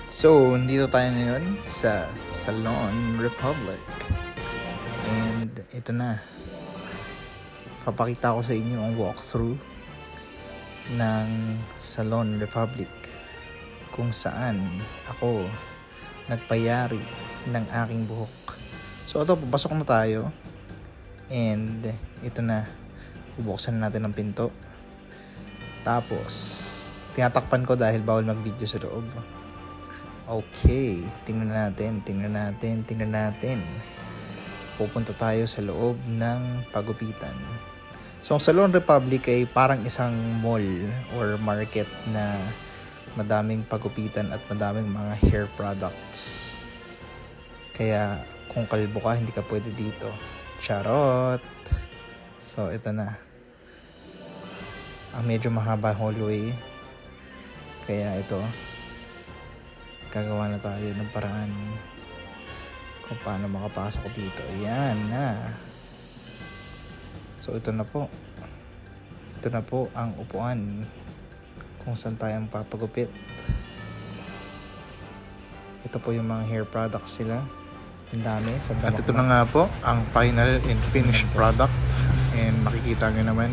So, dito tayo ngayon sa Salon Republic. And ito na. Papakita ko sa inyo ang walkthrough ng Salon Republic, kung saan ako nagpayari ng aking buhok. So ito, papasok na tayo. And ito na. Bubuksan natin ang pinto. Tapos tinatakpan ko dahil bawal mag-video sa loob. Okay, tingnan natin. Pupunta tayo sa loob ng pagupitan. So, ang Salon Republic ay parang isang mall or market na madaming pagupitan at madaming mga hair products. Kaya, kung kalbo ka, hindi ka pwede dito. Charot! So, ito na. Ang medyo mahaba hallway. Kaya ito, gagawa na tayo ng paraan kung paano makapasok dito. Ayan na. So ito na po. Ito na po ang upuan kung saan tayo papagupit. Ito po yung mga hair products sila. Ang dami. At ito na nga po ang final and finished product. And makikita nyo naman